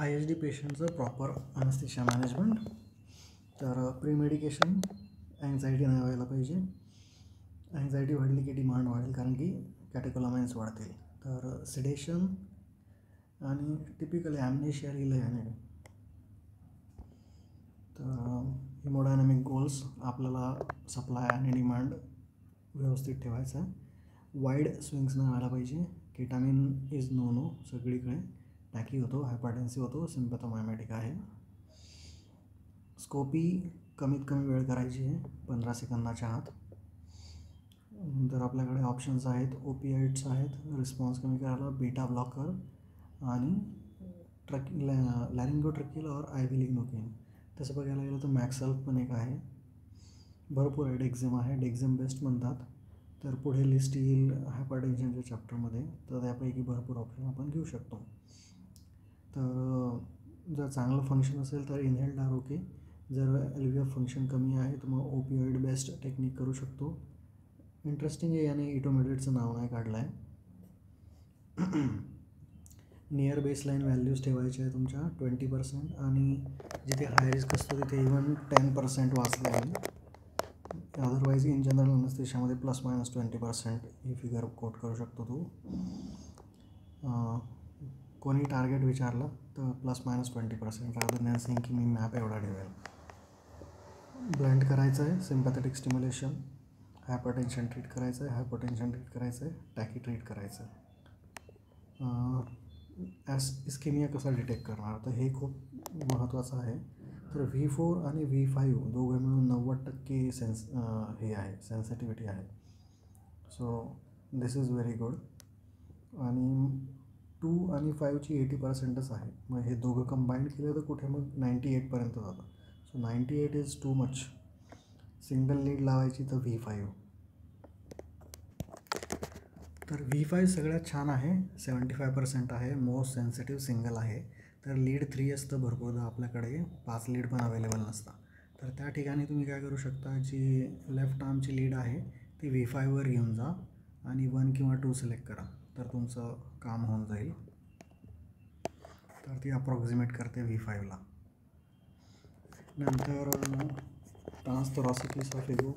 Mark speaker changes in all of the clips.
Speaker 1: ISD पेशंटचं proper anaesthesia management. तर pre medication anxiety नाही व्हायला पाहिजे. अँझायटी वाढली की डिमांड वाढेल कारण की कॅटेकोलामाइन्स वाढतील. तर सिडेशन आणि टिपिकली ॲम्नेशिया रिलेव्हन. तर हिमोडायनॅमिक गोल्स आपल्याला सप्लाय आणि डिमांड व्यवस्थित ठेवायचा आहे. वाईड स्विंग्स नाही व्हायला पाहिजे. केटामिन इज नो सगळीकडे. टॅकी होतो, हायपरटेन्सिव्ह होतो, सिम्पॅथोमायमॅटिक आहे. स्कोपी कमीत कमी वेळ करायची आहे, 15 सेकंदाच्या आत. तर आपल्याकडे ऑप्शन्स आहेत, ओपियाइड्स आहेत रिस्पॉन्स कमी करायला, बीटा ब्लॉकर आणि लॅरिंगोट्रकियल और आयव्हिलिग्नोकेन. तसं बघायला गेलं तर मॅक्सल्फ पण एक आहे. भरपूर आहे. डेक्झिम आहे, डेक्झिम बेस्ट म्हणतात. तर पुढे लिस्ट येईल हायपरटेन्शनच्या चॅप्टरमध्ये. तर त्यापैकी भरपूर ऑप्शन आपण घेऊ शकतो. तर जर चांगलं फंक्शन असेल तर इनहेल्ड आर ओके. जर LVF फंक्शन कमी आहे तर मग ओपिओइड बेस्ट टेक्निक करू शकतो. इंटरेस्टिंग आहे, याने इटोमेटेडचं नाव नाही काढलं आहे. नियर बेसलाईन व्हॅल्यूज ठेवायचे आहे तुमच्या 20% आणि जिथे हाय रिस्क असतो तिथे इव्हन 10% वाचले आहे. अदरवाईज इन जनरल अनेस्थेशियामध्ये ±20% ही फिगर कोट करू शकतो तू. कोणी टार्गेट विचारलं तर ±20% रादर दॅन सेइंग की मी मॅप एवढा ठेवेल. ब्लेंड करायचं आहे, सिम्पॅथेटिक स्टिम्युलेशन, हायपरटेन्शन ट्रीट करायचं आहे, हायपरटेन्शन ट्रीट करायचं आहे, टॅकी ट्रीट करायचं आहे. इस्केमिया कसा डिटेक्ट करणार, तर हे खूप महत्त्वाचं आहे. तर V4 आणि V5 दोघं मिळून 90% हे आहे, सेन्सिटिव्हिटी आहे. So this is very good. आणि 2 आणि 5ची 80%च आहे. मग हे दोघं कंबाईंड केलं तर कुठे मग 98पर्यंत जातं. So 98 is too much. Single lead लावायची तर V5. तर V5 सगळ्यात छान आहे, 75% आहे, मोस्ट सेन्सिटिव्ह सिंगल आहे. तर लीड 3 असतं भरपूरदा आपल्याकडे, 5 लीड पण अवेलेबल नसतात. तर त्या ठिकाणी तुम्ही काय करू शकता, जी लेफ्ट आर्मची लीड आहे ती V5वर घेऊन जा आणि 1 किंवा 2 सिलेक्ट करा. तर तुमचं काम होऊन जाईल. तर ती अप्रॉक्सिमेट करते V5ला. नंतर ट्रान्सथोरॅसिक इसॉफेगो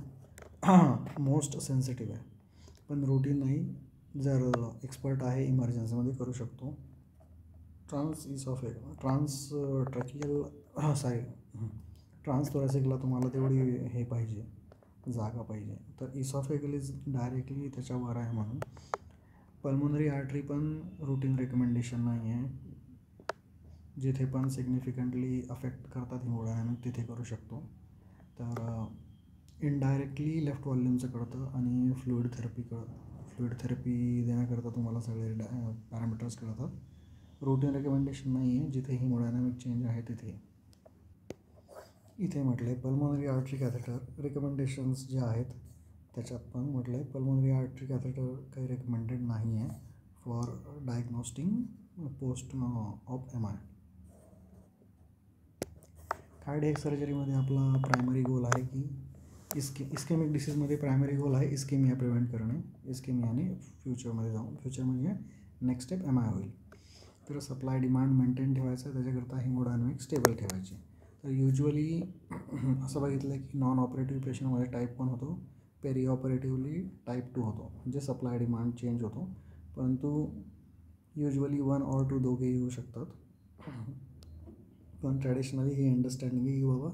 Speaker 1: मोस्ट सेन्सिटिव्ह आहे, पण रूटीन नाही. जर एक्सपर्ट आहे इमर्जन्सीमध्ये करू शकतो. ट्रान्सथोरॅसिकला तुम्हाला तेवढी हे पाहिजे, जागा पाहिजे. तर इसॉफेगल इज डायरेक्टली त्याच्यावर आहे म्हणून. पल्मोनरी आर्टरी पण रूटीन रेकमेंडेशन नाही आहे. जिथे पण सिग्निफिकंटली अफेक्ट करतात हिमोडायनॅमिक तिथे करू शकतो. तर इनडायरेक्टली लेफ्ट व्हॉल्यूमचं कळतं आणि फ्लुइड थेरपी देण्याकरता तुम्हाला सगळे पॅरामीटर्स कळतात. रूटीन रेकमेंडेशन नाही आहे जिथे हिमोडायनॅमिक चेंज आहे तिथे. इथे म्हटलं आहे पल्मोनरी आर्टरी कॅथेटर रिकमेंडेशन्स जे आहेत त्याच्यात पण म्हटलं आहे पल्मोनरी आर्टरी कॅथेटर काही रेकमेंडेड नाही आहे for diagnosing post op MI. Cardiac सर्जरीमध्ये आपला प्रायमरी गोल आहे की इस्केमिक डिसीजमध्ये प्रायमरी गोल आहे इस्केमिया प्रिव्हेंट करणे. इस्केमियाने फ्युचरमध्ये जाऊन फ्युचर म्हणजे नेक्स्ट स्टेप MI होईल. तर सप्लाय डिमांड मेंटेन ठेवायचं आहे, त्याच्याकरता हिमोडायनॅमिक स्टेबल ठेवायची. तर युजली असं बघितलं आहे की नॉन ऑपरेटिव्ह पेशंटमध्ये टाईप 1 होतो, पेरी ऑपरेटिव्हली टाईप 2 होतो, म्हणजे सप्लाय डिमांड चेंज होतो. परंतु युजली 1 or 2 दोघे येऊ शकतात. पण ट्रॅडिशनली ही अंडरस्टँडिंग आहे की बाबा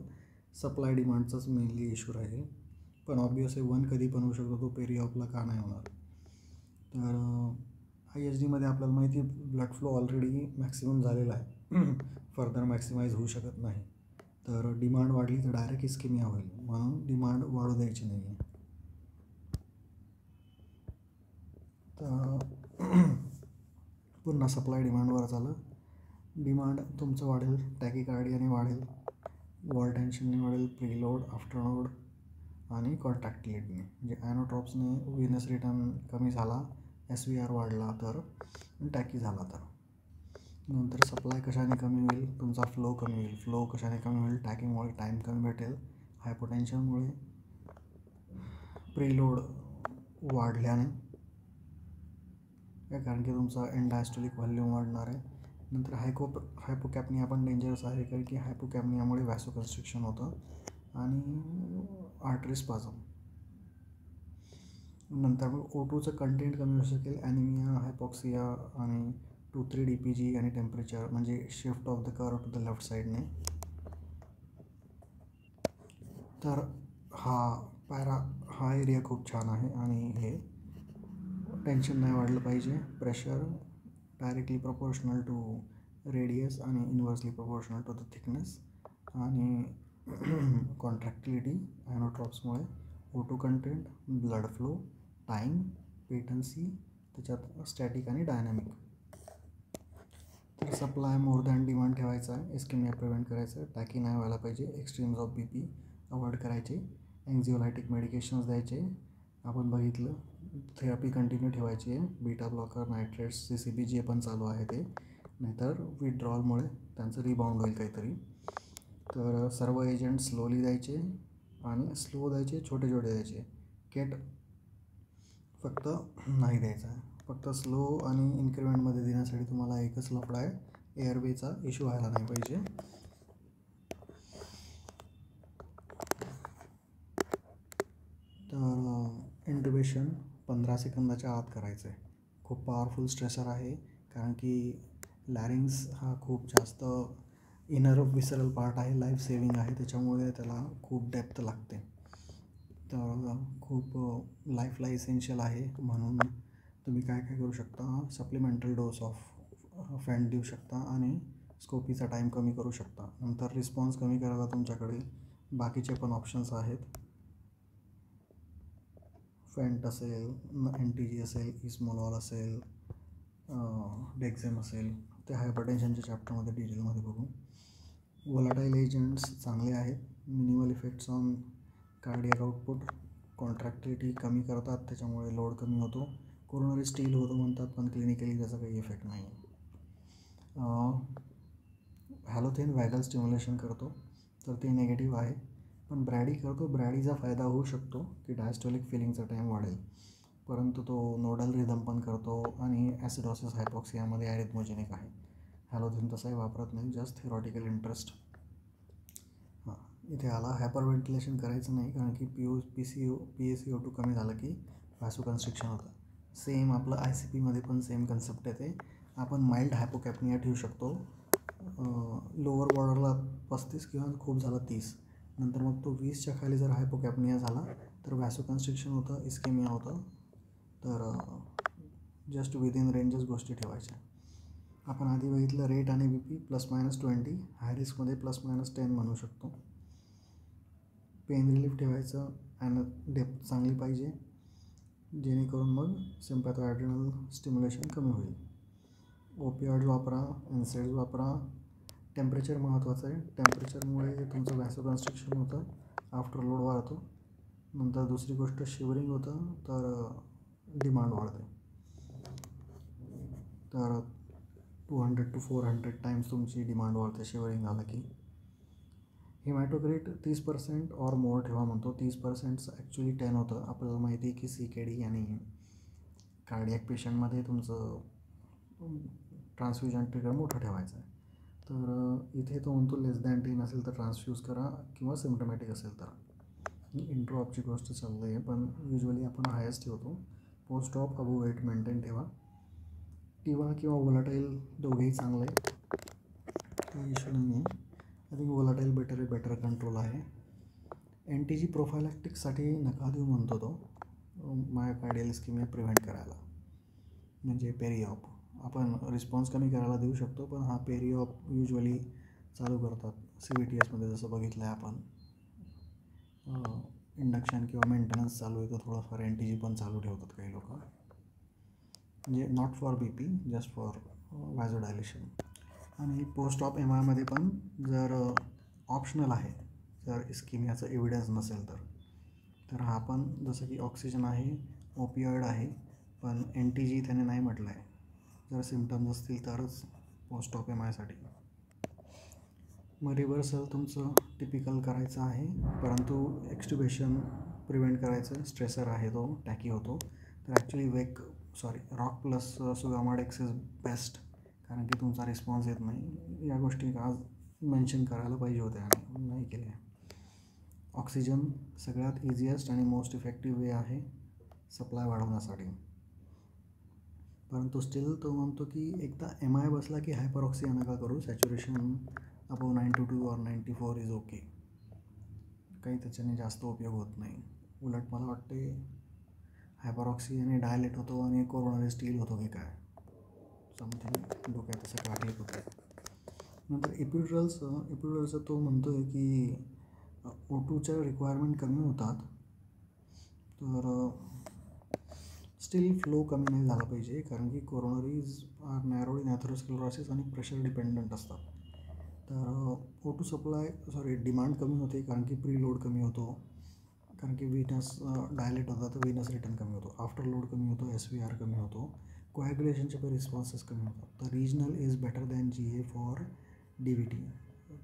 Speaker 1: सप्लाय डिमांडचाच मेनली इश्यू राहील. पण ऑब्वियसली 1 कधी पण होऊ शकतो, तो पेरी ऑफला का नाही होणार. तर ISDमध्ये आपल्याला माहिती आहे ब्लड फ्लो ऑलरेडी मॅक्सिमम झालेला आहे, फर्दर मॅक्सिमाइज होऊ शकत नाही. तर डिमांड वाढली तर डायरेक्ट इस्केमिया होईल, म्हणून डिमांड वाढू द्यायची नाही आहे. तर पुन्हा सप्लाय डिमांडवर झालं. डिमांड तुमचं वाढेल, टॅकीकार्डियाने वाढेल, वॉल टेन्शनने वाढेल, प्रीलोड, आफ्टरलोड आणि कॉन्ट्रॅक्टिलिटीने. म्हणजे ॲनोट्रॉप्सने व्हीनस रिटर्न कमी झाला, SVR वाढला तर, टॅकी झाला तर. नंतर सप्लाय कशाने कमी होईल, तुमचा फ्लो कमी होईल. फ्लो कशाने कमी होईल, टॅकीमुळे टाईम कमी भेटेल, हायपोटेन्शनमुळे, प्रीलोड वाढल्याने, कारण की तुमचा एंड डायस्टोलिक व्हॉल्यूम वाढणार आहे, नंतर हायपोकॅपनिया पण डेंजरस आहे, कारण की हायपोकॅपनियामुळे व्हॅसोकन्स्ट्रिक्शन होतं आणि आर्टरी स्पाझम. नंतर मग O2चं कंटेंट कमी होऊ शकेल, ॲनिमिया, हायपॉक्सिया आणि 2-3 DPG आणि टेम्परेचर, म्हणजे shift of the curve to the left साईडने. तर हा एरिया खूप छान आहे आणि हे टेन्शन नाही वाढलं पाहिजे. Pressure directly proportional to radius आणि inversely proportional to the thickness. आणि कॉन्ट्रॅक्टिलिटी ॲनोट्रॉप्समुळे O2 content, blood flow, time, patency, त्याच्यात स्टॅटिक आणि डायनॅमिक. तर सप्लाय मोर दॅन डिमांड ठेवायचा आहे, इस्केमिया प्रिव्हेंट करायचं आहे, टॅकी नाही व्हायला पाहिजे, एक्स्ट्रीम्स ऑफ BP अवॉइड करायचे, एन्झिओलायटिक मेडिकेशन्स द्यायचे. आपण बघितलं थेरपी कंटिन्यू ठेवायची आहे, बीटा ब्लॉकर, नायट्रेट्स, CCP जे पण चालू आहे ते, नाहीतर विथड्रॉलमुळे त्यांचं रिबाउंड होईल काहीतरी. तर सर्व एजंट स्लोली द्यायचे आणि स्लो द्यायचे, छोटे छोटे द्यायचे. केट फक्त नाही द्यायचा आहे. फक्त स्लो आणि इन्क्रिमेंटमध्ये देण्यासाठी तुम्हाला एकच लफडा आहे, एअरवेचा इश्यू व्हायला नाही पाहिजे. तर इंट्युबेशन 15 सेकंदाच्या आत करायचं आहे. खूप पॉवरफुल स्ट्रेसर आहे, कारण की लॅरिंग्स हा खूप जास्त इनर विसरल पार्ट आहे, लाईफ सेविंग आहे, त्याच्यामुळे त्याला खूप डेप्थ लागते. तर खूप लाईफला इसेन्शियल आहे. म्हणून तुम्ही काय काय करू शकता, सप्लिमेंटल डोस ऑफ फॅन्ट देऊ शकता आणि स्कोपीचा टाईम कमी करू शकता. नंतर रिस्पॉन्स कमी करायला तुमच्याकडे बाकीचे पण ऑप्शन्स आहेत. फॅन्ट असेल, NTG असेल, इस्मोलॉल असेल, डेक्झेम असेल, ते हायपरटेन्शनच्या चॅप्टरमध्ये डिटेलमध्ये बघू. व्होलाटाईल एजंट्स चांगले आहेत, minimal effects on cardiac output, contractility कमी करतात, त्याच्यामुळे लोड कमी होतो, कोरोनरी स्टील होतो म्हणतात, पण क्लिनिकली त्याचा काही इफेक्ट नाही. हॅलोथेन वॅगल स्टिम्युलेशन करतो, तर ते निगेटिव्ह आहे. पण ब्रॅडी करतो, ब्रॅडीचा फायदा होऊ शकतो की डायस्टोलिक फिलिंगचा टाईम वाढेल, परंतु तो नोडल रिदम पण करतो आणि ॲसिडॉसिस हायपॉक्सियामध्ये ॲरिथमोजेनिक आहे. हॅलोथेन तसाही वापरत नाही, जस्ट थिरॉटिकल इंटरेस्ट. इथे आला, हायपर व्हेंटिलेशन करायचं नाही, कारण की PaCO2 कमी झालं की व्हॅसोकन्स्ट्रिक्शन होतं. सेम आपलं ICPमध्ये पण सेम कन्सेप्ट येते. आपण माइल्ड हायपोकॅपनिया ठेवू शकतो, लोअर बॉर्डरला 35 किंवा खूप झालं 30, नंतर मग तो 20च्या खाली जर हायपोकॅपनिया झाला तर व्हॅसोकन्स्ट्रिक्शन होतं, इस्केमिया होतं. तर जस्ट विदिन रेंजच गोष्टी ठेवायच्या. आपण आधी बघितलं रेट आणि BP ±20, हाय रिस्कमध्ये ±10 म्हणू शकतो. पेन रिलीफ ठेवायचं आणि डेप्थ चांगली पाहिजे, जेणेकरून मग सिम्पॅथोॲड्रिनल स्टिम्युलेशन कमी होईल. ओपिऑइड्स वापरा, NSAIDs वापरा. टेम्परेचर महत्त्वाचं आहे, टेम्परेचरमुळे तुमचं व्हॅसोकन्स्ट्रिक्शन होतं, आफ्टर लोड वाढतो. नंतर दुसरी गोष्ट शिवरिंग होतं, तर डिमांड वाढते. तर 200 to 400 टाइम्स तुमची डिमांड वाढते शिवरिंग झालं की. हिमॅटोक्रिट 30% ऑर मोर ठेवा म्हणतो. 30% ॲक्च्युली 10 होतं. आपल्याला माहिती आहे की CKD आणि कार्डियक पेशंटमध्ये तुमचं ट्रान्सफ्युजन ट्रिगर मोठं ठेवायचं आहे. तर इथे तो म्हणतो <10 असेल तर ट्रान्सफ्यूज करा, किंवा सिम्टमॅटिक असेल तर. इंट्रोऑपची गोष्ट चालली आहे, पण युजली आपण हायस्ट ठेवतो. पोस्ट ऑप अबो वेट मेंटेन ठेवा. टिवा किंवा व्होलाटाईल दोघेही चांगले, काही इश्यू नाही आहे. I think volatile better control आहे. NTG प्रोफायलॅक्टिक्ससाठी नका देऊ म्हणतो तो, मायोकार्डियल इस्केमिया प्रिव्हेंट करायला, म्हणजे पेरिऑप. आपण रिस्पॉन्स कमी करायला देऊ शकतो, पण हा पेरिऑप युजली चालू करतात CVTSमध्ये, जसं बघितलं आहे आपण. इंडक्शन किंवा मेंटेनन्स चालू आहे तर थोडंफार NTG पण चालू ठेवतात काही लोक, म्हणजे not for BP, just for vasodilation. आणि पोस्ट ऑप MRमध्ये पण जर ऑप्शनल आहे, जर इस्केमियाचं एव्हिडन्स नसेल तर हा पण, जसं की ऑक्सिजन आहे, ओपिऑइड आहे, पण NTG त्याने नाही म्हटलं आहे. जर सिम्टम्स असतील तरच पोस्ट ऑप MRसाठी. मग रिव्हर्सल तुमचं टिपिकल करायचं आहे, परंतु एक्स्ट्युबेशन प्रिव्हेंट करायचं. स्ट्रेसर आहे तो, टॅकी होतो. तर actually roc plus sugammadex is best, कारण की तुमचा रिस्पॉन्स येत नाही. या गोष्टी आज मेन्शन करायला पाहिजे होत्या आणि नाही केल्या. ऑक्सिजन सगळ्यात इझिएस्ट आणि मोस्ट इफेक्टिव्ह वे आहे सप्लाय वाढवण्यासाठी. परंतु स्टील तो म्हणतो की एकदा MI बसला की हायपरऑक्सिया नका करू. सॅच्युरेशन अबव 92 और 94 इज ओके. काही त्याच्याने जास्त उपयोग होत नाही. उलट मला वाटते हायपरऑक्सियाने डायलेट होतो आणि कोरोनरी स्टील होतो की काय, समथिंग डोक्यात असं काय क्लिक होतं. नंतर एपिड्युरलचं तो म्हणतो आहे की O2च्या रिक्वायरमेंट कमी होतात, तर स्टील फ्लो कमी नाही झाला पाहिजे. कारण की कोरोनरीज आर नॅरोड इन ॲथेरोस्क्लेरोसिस आणि प्रेशर डिपेंडंट असतात. तर O2 सप्लाय डिमांड कमी होते कारण की प्रीलोड कमी होतो, कारण की व्हीनस डायलेट होतात तर व्हीनस रिटर्न कमी होतो, आफ्टर लोड कमी होतो, SVR कमी होतो, कोॲग्युलेशनचे पण रिस्पॉन्सेस कमी होतात. तर regional is better than GA for DVT.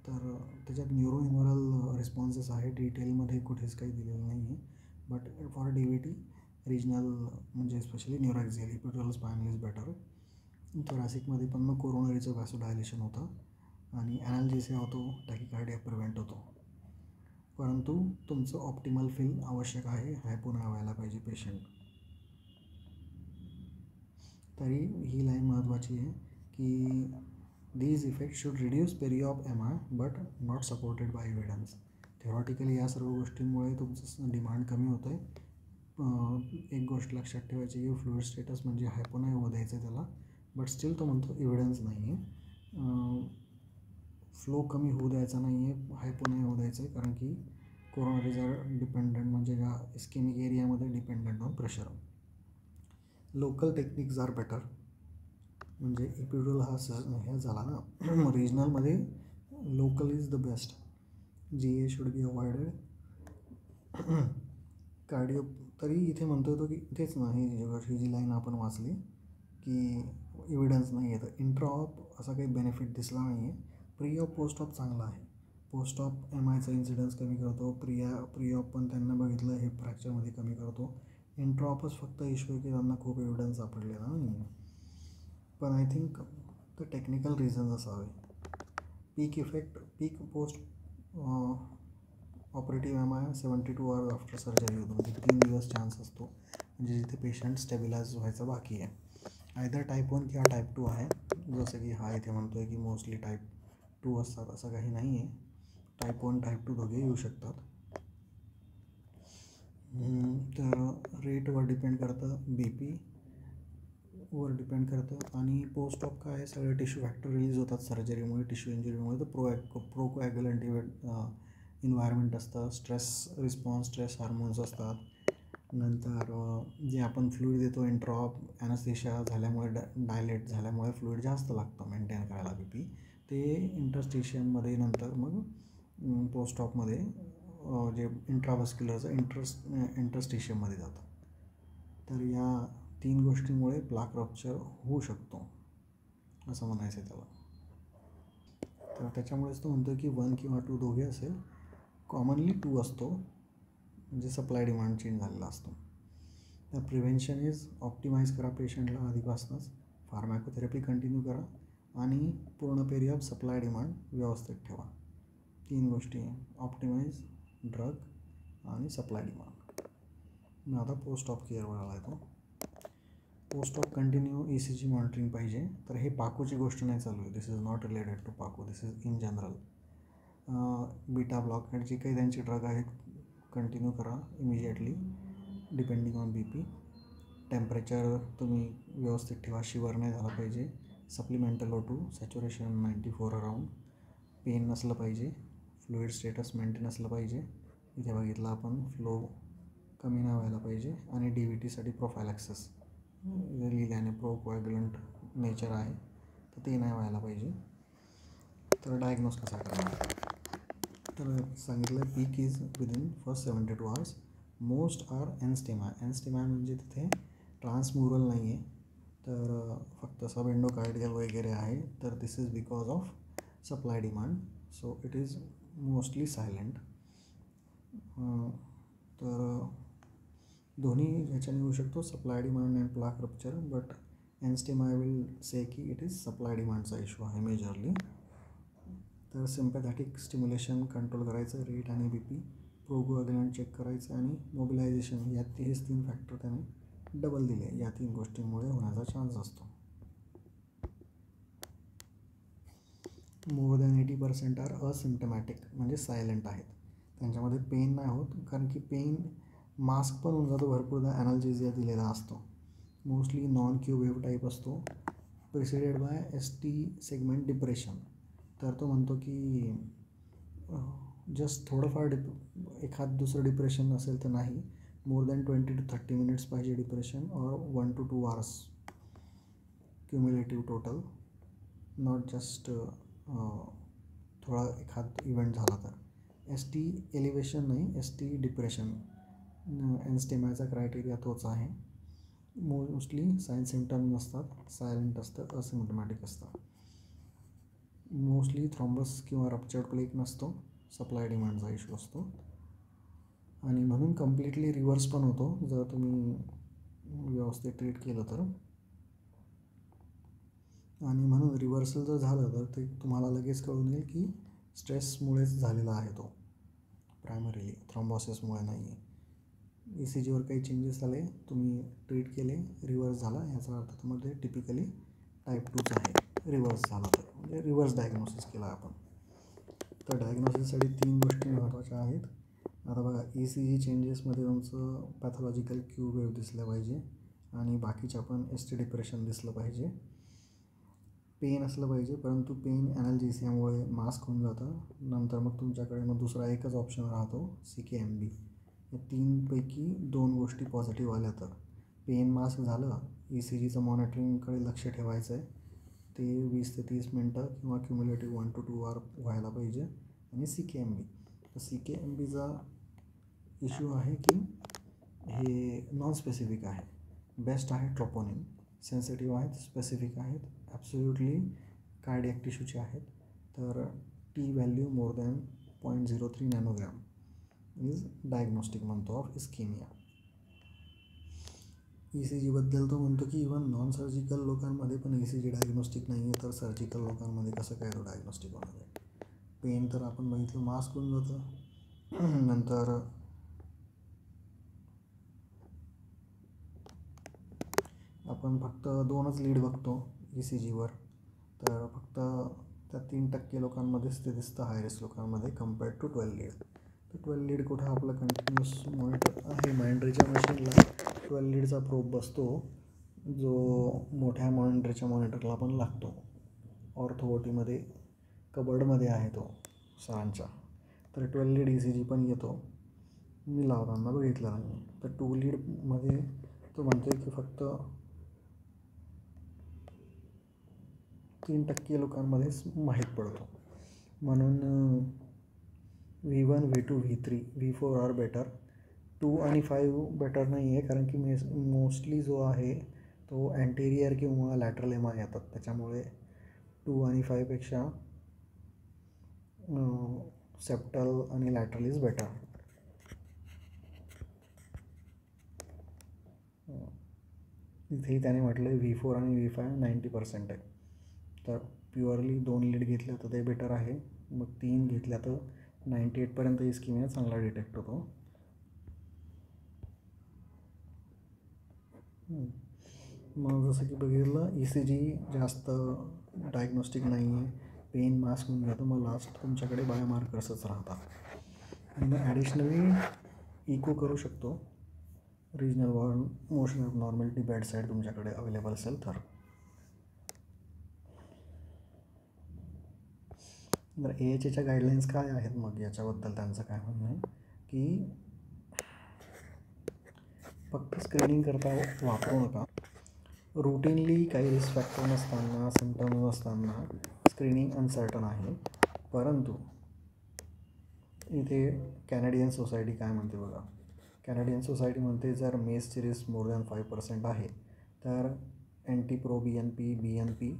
Speaker 1: तर त्याच्यात न्यूरो ह्युमरल रिस्पॉन्सेस आहे, डिटेलमध्ये कुठेच काही दिलेलं नाही आहे. बट फॉर DVT रिजनल म्हणजे specially neuraxial epidural spinal is better. थोरॅसिकमध्ये पण मग कोरोनरीचं व्हॅसोडायलेशन होतं आणि ॲनाल्जेसिया होतो, टॅकिकार्डिया प्रिव्हेंट होतो. परंतु तुमचं ऑप्टिमल फील आवश्यक आहे, हायपो नाही व्हायला पाहिजे पेशंट. तरी ही लाईन महत्त्वाची आहे की these effect should reduce peri of MI but not supported by evidence. Theoretically या सर्व गोष्टींमुळे तुमचं डिमांड कमी होतं आहे. एक गोष्ट लक्षात ठेवायची की फ्लुइड स्टेटस म्हणजे हायपो नाही होऊ द्यायचं त्याला, बट स्टील तो म्हणतो एव्हिडन्स नाही आहे. फ्लो कमी होऊ द्यायचा नाही आहे, हायपो नाही होऊ द्यायचं आहे, कारण की कोरोनरीज आर डिपेंडंट म्हणजे या इस्केमिक एरियामध्ये dependent on pressure. Local techniques are better. म्हणजे एपिड्युरल हा झाला ना, रिजनलमध्ये local is the best. GA should be avoided. Cardio तरी इथे म्हणतो येतो की तेच ना, ही जी लाईन आपण वाचली की एव्हिडन्स नाही आहे, तर इंट्राऑप असा काही बेनिफिट दिसला नाही आहे. प्री ऑफ पोस्ट ऑफ चांगला आहे. पोस्ट ऑफ MIचा इन्सिडन्स कमी करतो. प्री ऑफ पण त्यांना बघितलं हे फ्रॅक्चरमध्ये कमी करतो. इंट्राऑपच फक्त इश्यू आहे की त्यांना खूप एव्हिडन्स सापडलेला नाही. पण I think the technical reasons असावे. Peak post operative MI 72 hours after surgery होतो, म्हणजे 3 दिवस चान्स असतो, म्हणजे जिथे पेशंट स्टेबिलाइज व्हायचं बाकी आहे. आयदर टाईप 1 किंवा टाईप 2 आहे. जसं की हा इथे म्हणतो आहे की मोस्टली टाईप 2 असतात, असं काही नाही आहे. टाईप 1 टाईप 2 दोघे येऊ शकतात. तर रेटवर डिपेंड करतं, BP वर डिपेंड करतं. आणि पोस्ट ऑफ काय आहे, सगळे टिश्यू फॅक्टर रिलीज होतात सर्जरीमुळे, टिश्यू इंजुरीमुळे. तर प्रोकोॲग्युलंट इन्व्हायरमेंट असतं, स्ट्रेस रिस्पॉन्स, स्ट्रेस हार्मोन्स असतात. नंतर जे आपण फ्लुईड देतो इंट्रॉप, ॲनेस्थेशिया झाल्यामुळे डायलेट झाल्यामुळे फ्लुईड जास्त लागतं मेंटेन करायला BP, ते इंटरस्टिशियममध्ये नंतर मग पोस्ट ऑफमध्ये जे इंट्राव्हस्क्युलरचं इंटरस्टिशियममध्ये जातं. तर या 3 गोष्टींमुळे प्लाक रप्चर होऊ शकतो असं म्हणायचं आहे त्याला. तर त्याच्यामुळेच तो म्हणतो की 1 किंवा 2 दोघे असेल. कॉमनली 2 असतो, म्हणजे सप्लाय डिमांड चेंज झालेला असतो. तर प्रिव्हेन्शन इज ऑप्टिमाइज करा पेशंटला आधीपासूनच, फार्मॅकोथेरपी कंटिन्यू करा आणि पूर्ण पेरी ऑफ सप्लाय डिमांड व्यवस्थित ठेवा. 3 गोष्टी ऑप्टिमाइज, ड्रग आणि सप्लाय डिमांड. मग आता पोस्ट ऑफ केअरवर आला आहे तो. Post op continue ECG monitoring पाहिजे. तर हे पाकोची गोष्ट नाही चालू आहे, this is not related to PACU, this is in general. Beta blocker जे काही त्यांचे ड्रग आहेत कंटिन्यू करा immediately depending on BP. Temperature तुम्ही व्यवस्थित ठेवा, शिवर नाही झाला पाहिजे. Supplemental O2, saturation 94 around. Pen नसलं पाहिजे, फ्लुइड स्टेटस मेंटेन असलं पाहिजे. इथे बघितलं आपण फ्लो कमी नाही व्हायला पाहिजे. आणि DVTसाठी प्रोफायलॅक्सिस लिहिल्याने प्रोकोॲग्युलंट नेचर आहे, तर ते नाही व्हायला पाहिजे. तर डायग्नोज कसा करणार, तर सांगितलं peak is within first 72 hours. Most are NSTEMI. NSTEMI म्हणजे तिथे ट्रान्सम्युरल नाही आहे, तर फक्त सब एंडोकार्डियल वगैरे आहे. तर this is because of supply demand, so it is mostly silent. तर दोन्ही ह्याच्याने होऊ शकतो, supply demand and plaque rupture. But NSTEMI I will say की इट इज सप्लाय डिमांडचा इश्यू आहे मेजरली. तर सिम्पॅथॅटिक स्टिम्युलेशन कंट्रोल करायचं, रेट आणि BP, प्रोकोॲग्युलंट चेक करायचं आणि मोबिलायझेशन, यात हेच 3 फॅक्टर त्याने डबल दिले. या 3 गोष्टींमुळे होण्याचा चान्स असतो. मोर दॅन 80% आर असिम्टमॅटिक, म्हणजे सायलेंट आहेत. त्यांच्यामध्ये पेन नाही होत, कारण की पेन मास्क पण होऊन जातो, भरपूरदा ॲनाल्जेसिया दिलेला असतो. Mostly non Q wave type असतो, preceded by ST segment depression. तर तो म्हणतो की जस्ट थोडंफार एखाद दुसरं डिप्रेशन असेल तर नाही, मोर दॅन 20 to 30 मिनिट्स पाहिजे डिप्रेशन, और 1 to 2 hours cumulative total, not just थोडा एखाद इव्हेंट झाला तर. ST एलिव्हेशन नाही, ST डिप्रेशन. एनस्टेमाचा क्रायटेरिया तोच आहे. मोस्टली साईन सिम्टम नसतात, सायलेंट असतं, असिम्टमॅटिक असतं. मोस्टली थ्रॉम्बस किंवा रप्चर्ड प्लेक नसतो, सप्लाय डिमांडचा इश्यू असतो. आणि म्हणून कम्प्लिटली रिव्हर्स पण होतो जर तुम्ही व्यवस्थित ट्रीट केलं तर. आणि म्हणून रिव्हर्सल जर झालं तर ते तुम्हाला लगेच कळून येईल की स्ट्रेसमुळेच झालेला आहे तो, प्रायमरीली थ्रॉम्बॉसिसमुळे नाही आहे. ECGवर काही चेंजेस आले, तुम्ही ट्रीट केले, रिव्हर्स झाला, याचा अर्थ त्यामध्ये टिपिकली टाईप 2च आहे. रिव्हर्स झाला तर म्हणजे रिव्हर्स डायग्नोसिस केला आपण. तर डायग्नोसिससाठी 3 गोष्टी महत्त्वाच्या आहेत. आता बघा, ECG चेंजेसमध्ये तुमचं पॅथॉलॉजिकल क्यू वेव्ह दिसलं पाहिजे आणि बाकीच्या पण ST डिप्रेशन दिसलं पाहिजे. पेन असलं पाहिजे, परंतु पेन ॲनाल्जेसियामुळे मास्क होऊन जातं. नंतर मग तुमच्याकडे मग दुसरा एकच ऑप्शन राहतो, CKMB. या 3पैकी 2 गोष्टी पॉझिटिव्ह आल्या तर पेन मास्क झालं, ECGचं मॉनिटरिंगकडे लक्ष ठेवायचं आहे, ते 20 ते 30 मिनटं किंवा क्युम्युलेटिव्ह 1 to 2 hour व्हायला पाहिजे. आणि CKMB, तर CKMBचा इश्यू आहे की हे नॉन स्पेसिफिक आहे. बेस्ट आहे ट्रोपोनिन, सेन्सिटिव्ह आहेत, स्पेसिफिक आहेत, ॲब्सोल्युटली कार्डिॲक टिश्यूचे आहेत. तर T value more than 0.03 nanogram is diagnostic म्हणतो ऑफ इस्केमिया. ECGबद्दल तो म्हणतो की इव्हन नॉन सर्जिकल लोकांमध्ये पण ECG डायग्नोस्टिक नाही आहे, तर सर्जिकल लोकांमध्ये कसं काय तो डायग्नोस्टिक होणार आहे. पेन तर आपण बघितलं, मास्क होऊन जातं. नंतर आपण फक्त 2च लीड बघतो ECGवर, तर फक्त त्या 3% लोकांमध्येच ते दिसतं हाय रिस्क लोकांमध्ये कम्पेअर्ड टू 12 लीड. तर 12 लीड कुठं आपलं कंटिन्युअस मॉनिटर आहे माइंड्रीच्या मशीनला. 12 लीडचा प्रोब बसतो, जो मोठ्या मॉनिटरला पण लागतो. ऑर्थोओटीमध्ये कबर्डमध्ये आहे तो सरांच्या. तर 12 लीड ECG पण येतो, मी लावताना बघितलं नाही. तर 2 लीडमध्ये तो म्हणतो की फक्त 3% लोकांमध्येच माहीत पडतो. म्हणून V1, V2, V3, V4 R better. 2 आणि 5 बेटर नाही आहे, कारण की मोस्टली जो आहे तो अँटेरियर किंवा लॅटरल एमा येतात, त्याच्यामुळे 2 आणि 5पेक्षा सेप्टल आणि लॅटरल इज बेटर. इथेही त्याने म्हटलं आहे V4 आणि V5 90% आहे. तर प्युअरली 2 लीड घेतल्या तर ते बेटर आहे. मग 3 घेतल्या तर 98% इस्केमिया चांगला डिटेक्ट होतो. मग जसं की बघितलं, ECG जास्त डायग्नोस्टिक नाही आहे, पेन मास्क होऊन जातं, मग लास्ट तुमच्याकडे बायोमार्कर्सच राहतात. आणि मग ॲडिशनली इको करू शकतो, regional motion of normality bedside तुमच्याकडे अवेलेबल असेल तर. बरं, AHAच्या गाईडलाईन्स काय आहेत मग याच्याबद्दल त्यांचं काय म्हणणं आहे की फक्त स्क्रीनिंग करता वापरू नका. रुटीनली काही रिस्क फॅक्टर नसताना, सिम्टम्स नसताना स्क्रीनिंग अनसर्टन आहे. परंतु इथे कॅनेडियन सोसायटी काय म्हणते बघा. कॅनेडियन सोसायटी म्हणते जर मेसची रिस्क मोर दॅन 5% आहे तर NT-Pro BNP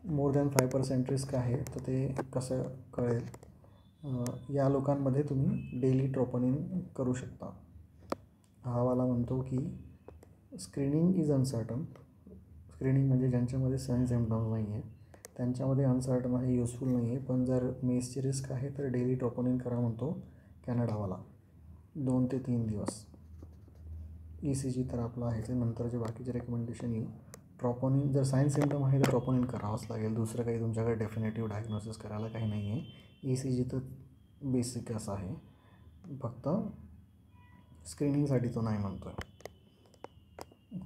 Speaker 1: more than 5% risk आहे, तर ते कसं कळेल. या लोकांमध्ये तुम्ही डेली ट्रोपोनिन करू शकता. हा वाला म्हणतो की स्क्रीनिंग इज अनसर्टन. स्क्रीनिंग म्हणजे ज्यांच्यामध्ये साईन सिम्पटम्स नाही आहे त्यांच्यामध्ये अनसर्टन आहे, युजफुल नाही आहे. पण जर मेसची रिस्क आहे तर डेली ट्रोपोनिन करा म्हणतो कॅनडावाला, 2 ते 3 दिवस. ECG तर आपला आहे, ते नंतरचे बाकीचे रेकमेंडेशन येईल. ट्रोपोनिन जर साईन सिम्पटम आहे तर ट्रोपोनिन करावंच लागेल, दुसरं काही तुमच्याकडे डेफिनेटिव्ह डायग्नोसिस करायला काही नाही आहे. ECG तर बेसिक असं आहे, फक्त स्क्रीनिंगसाठी तो नाही म्हणतो आहे.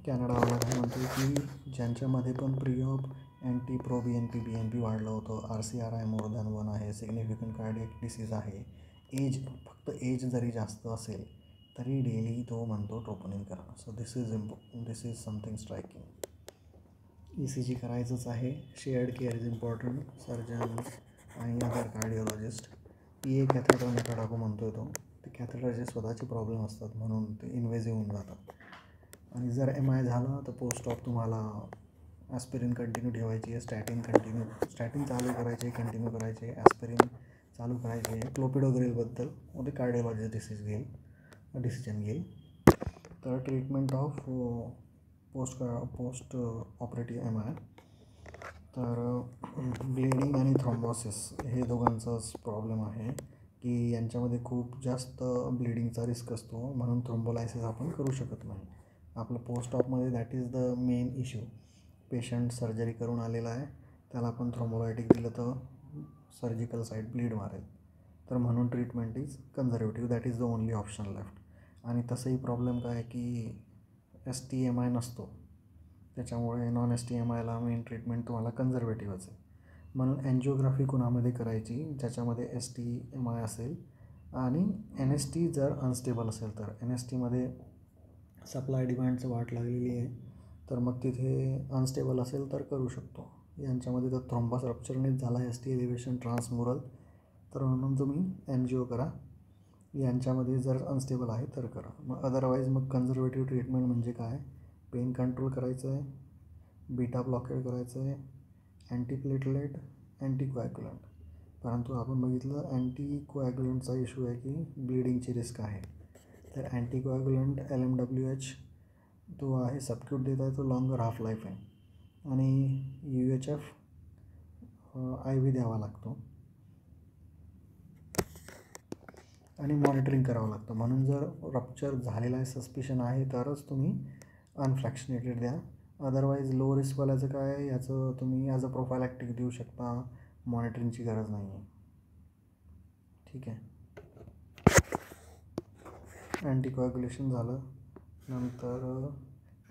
Speaker 1: कॅनडावाला काय म्हणतो की ज्यांच्यामध्ये पण प्रिऑप अँटी प्रो BNP वाढलं होतं, RCRI मोर दॅन 1 आहे, सिग्निफिकंट कार्डियक डिसीज आहे, एज फक्त एज जरी जास्त असेल तरी डेली तो म्हणतो ट्रोपोनिन करा. So this is something striking. ECG करायचंच आहे. Shared care is important. Surgeon आणि अदर कार्डिओलॉजिस्ट. PA कॅथेटर नका टाकू म्हणतोय तो. ते कॅथेटरचे स्वतःचे प्रॉब्लेम असतात म्हणून ते इन्व्हेजिव्ह होऊन जातात. आणि जर MI झाला तर पोस्ट ऑफ तुम्हाला ॲस्पिरिन कंटिन्यू ठेवायची आहे, स्टॅटिन चालू करायचे, कंटिन्यू करायचे, ॲस्पिरिन चालू करायचे आहे. क्लोपिडोग्रेलबद्दल मध्ये कार्डिओलॉजिस्ट डिसिजन घेईल. तर treatment of post operative MI. तर ब्लिडिंग आणि थ्रॉम्बॉसिस हे दोघांचाच प्रॉब्लेम आहे की यांच्यामध्ये खूप जास्त ब्लिडिंगचा रिस्क असतो, म्हणून थ्रोम्बोलायसिस आपण करू शकत नाही. आपलं पोस्ट ऑपमध्ये that is the main issue. Patient surgery करून आलेला आहे, त्याला आपण थ्रोम्बोलायटिक दिलं तर सर्जिकल साईड ब्लीड मारेल. तर म्हणून treatment is conservative, that is the only option left. आणि तसंही प्रॉब्लेम काय आहे की STMI नसतो, त्याच्यामुळे नॉन STMIला मेन ट्रीटमेंट तुम्हाला कन्झर्वेटिव्हच आहे. म्हणून एन्जिओग्राफी कुणामध्ये करायची ज्याच्यामध्ये STMI असेल, आणि NST जर अनस्टेबल असेल तर. NSTमध्ये सप्लाय डिमांडचं वाट लागलेली आहे, तर मग तिथे अनस्टेबल असेल तर करू शकतो. यांच्यामध्ये तर थ्रोम्बस रप्चरनेच झाला आहे, ST एलिव्हेशन ट्रान्समुरल, तर म्हणून तुम्ही एन्जिओ करा. यांच्यामध्ये जर अनस्टेबल आहे तर करा. मग अदरवाईज मग कन्झर्वेटिव्ह ट्रीटमेंट म्हणजे काय, पेन कंट्रोल करायचं आहे, बीटा ब्लॉकेड करायचं आहे, अँटीप्लेटलेट, अँटीकोॲग्युलंट. परंतु आपण बघितलं अँटीकोॲग्युलंटचा इश्यू आहे की ब्लिडिंगची रिस्क आहे. तर अँटीकोॲग्युलंट LMWH तो आहे, सबक्यूट देत आहे, तो लॉंगर हाफ लाईफ आहे. आणि UHF IV द्यावा लागतो आणि मॉनिटरिंग करावं लागतं. म्हणून जर रप्चर झालेला आहे, सस्पिशन आहे, तरच तुम्ही अनफ्रॅक्शनेटेड द्या. अदरवाईज लो रिस्कवाल्याचं काय, याचं तुम्ही ॲज अ प्रोफायलॅक्टिक देऊ शकता, मॉनिटरिंगची गरज नाही आहे. ठीक आहे. अँटीकोॲग्युलेशन झालं. नंतर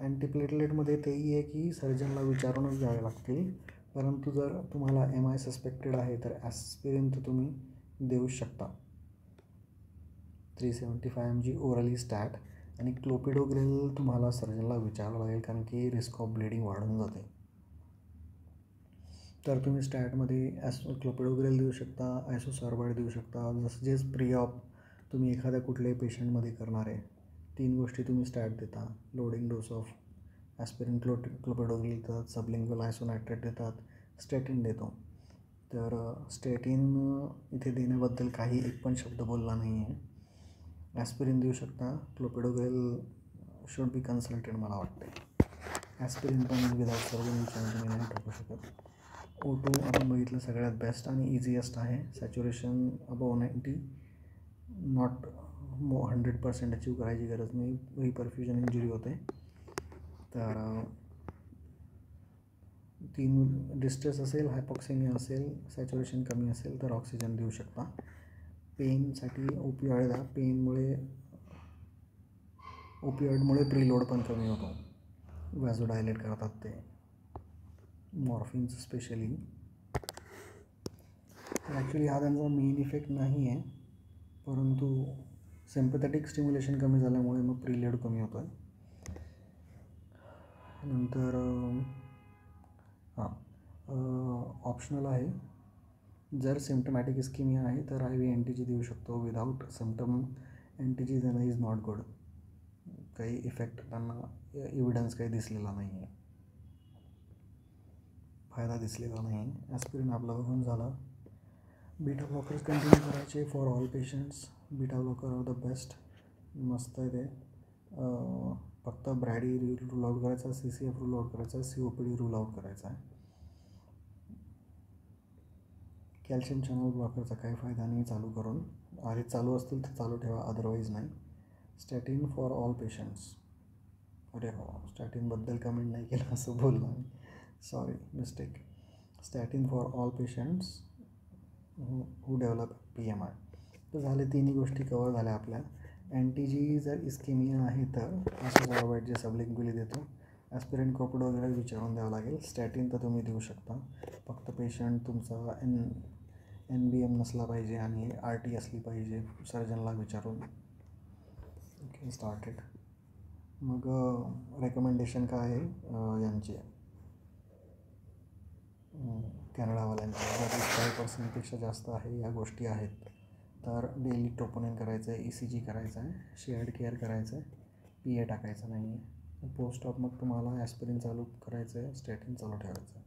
Speaker 1: अँटीप्लेटलेटमध्ये तेही आहे की सर्जनला विचारूनच द्यावे लागतील. परंतु जर तुम्हाला MI सस्पेक्टेड आहे तर ॲस्पिरिन तर तुम्ही देऊ शकता. 375 mg ओरली स्टॅट. आणि क्लोपिडोग्रेल तुम्हाला सर्जनला विचारावं लागेल, कारण की रिस्क ऑफ ब्लिडिंग वाढून जाते. तर तुम्ही स्टॅटमध्ये क्लोपिडोग्रेल देऊ शकता, आयसोसॉर्बाइड देऊ शकता. जसं जेच प्री ऑप तुम्ही एखाद्या कुठल्याही पेशंटमध्ये करणार आहे, 3 गोष्टी तुम्ही स्टॅट देता. Loading dose of aspirin, clopidogrel देतात, सबलिंग्वल आयसोनायट्रेट देतात, स्टेटिन देतो. तर स्टेटिन इथे देण्याबद्दल काही एक पण शब्द बोलला नाही आहे. ॲस्पिरिन देऊ शकता. क्लोपिडोग्रेल शुड बी कन्सल्टेड मला वाटते. ॲस्पिरिन पण विदाउट सर्जन विचारून तुम्ही नाही टाकू शकत. O2 आपण बघितलं सगळ्यात बेस्ट आणि इझिएस्ट आहे. सॅच्युरेशन अबव 90, नॉट 100% अचीव करायची गरज नाही, रिपरफ्युजन इंजुरी होते. तर 3 डिस्ट्रेस असेल, हायपॉक्सिमिया असेल, सॅच्युरेशन कमी असेल तर ऑक्सिजन देऊ शकता. पेनसाठी ओपिऑइड द्या. ओपिऑइडमुळे प्रीलोड पण कमी होतो, व्हॅझोडायलेट करतात ते, मॉर्फिनचं स्पेशली. ॲक्च्युली हा त्यांचा मेन इफेक्ट नाही आहे, परंतु सिम्पॅथेटिक स्टिम्युलेशन कमी झाल्यामुळे मग प्रीलोड कमी होतो आहे. नंतर ऑप्शनल आहे, जर सिम्प्टमॅटिक इस्किमिया आहे तर IV NTG देऊ शकतो. विदाऊट सिम्प्टम NTG देणं इज नॉट गुड. काही इफेक्ट त्यांना एव्हिडन्स काही दिसलेला नाही आहे, फायदा दिसलेला नाही. ॲस्पिरिन आपला बघून झाला. बीटा ब्लॉकर्स कंटिन्यू करायचे for all patients. Beta blocker are the best, मस्त आहे ते. फक्त ब्रॅडी रूल आउट करायचा, CCF रूल आउट करायचा, COPD रूल आउट करायचा आहे. कॅल्शियम चॅनल ब्लॉकरचा काही फायदा नाही चालू करून. आधी चालू असतील तर चालू ठेवा, अदरवाईज नाही. Statin for all patients. अरे हो, स्टॅटिनबद्दल कमेंट नाही केलं असं बोललो मी, sorry, mistake. Statin for all patients who develop PMI. तर झाले, तिन्ही गोष्टी कवर झाल्या आपल्या. अँटीजी जर इस्केमिया आहे तर आसोफॉलोवाइड जे सबलिंग्युअली देतो, ॲस्पिरिन कोपिड वगैरे विचारून द्यावं लागेल. स्टॅटिन तर तुम्ही देऊ शकता, फक्त पेशंट तुमचा NBM नसला पाहिजे आणि RT असली पाहिजे, सर्जनला विचारून. Okay, started. मग रेकमेंडेशन काय आहे यांची, कॅनडावाल्यांची. जर 5% जास्त आहे या गोष्टी आहेत तर डेली ट्रोपोनिन करायचं आहे, ECG करायचं आहे, शेअर्ड केअर करायचं आहे, PA टाकायचं नाही आहे. पोस्ट ऑफ मग तुम्हाला ॲस्पिरिन चालू करायचं आहे, स्टॅटिन चालू ठेवायचं आहे.